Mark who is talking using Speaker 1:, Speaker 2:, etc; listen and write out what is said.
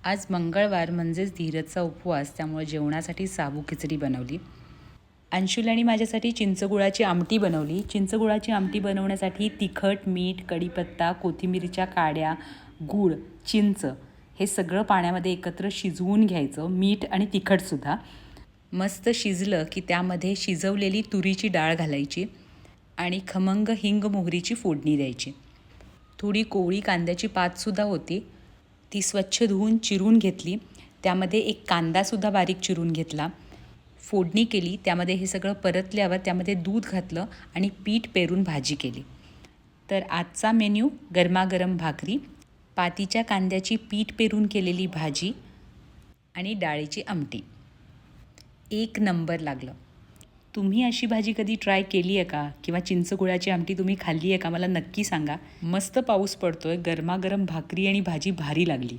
Speaker 1: आज मंगळवार म्हणजेच धीरजचा उपवास, त्यामुळे जेवणासाठी साबू खिचडी बनवली. अंशुल आणि माझ्यासाठी चिंचगुळाची आमटी बनवली. चिंचगुळाची आमटी बनवण्यासाठी तिखट, मीठ, कढीपत्ता, कोथिंबीरच्या काड्या, गूळ, चिंच हे सगळं पाण्यामध्ये एकत्र शिजवून घ्यायचं. मीठ आणि तिखटसुद्धा. मस्त शिजलं की त्यामध्ये शिजवलेली तुरीची डाळ घालायची आणि खमंग हिंग मोहरीची फोडणी द्यायची. थोडी कोवळी कांद्याची पातसुद्धा होती, ती स्वच्छ धुवून चिरून घेतली. त्यामध्ये एक कांदासुद्धा बारीक चिरून घेतला. फोडणी केली. त्यामध्ये हे सगळं परतल्यावर त्यामध्ये दूध घातलं आणि पीठ पेरून भाजी केली. तर आजचा मेन्यू गरमागरम भाकरी, पातीच्या कांद्याची पीठ पेरून केलेली भाजी आणि डाळीची आमटी. एक नंबर लागलं. तुम्ही अशी भाजी कधी ट्राय केली आहे का? किंवा चिंचगुळाची आमटी तुम्ही खाल्ली आहे का? मला नक्की सांगा. मस्त पाऊस पडतोय, गरमागरम भाकरी आणि भाजी भारी लागली.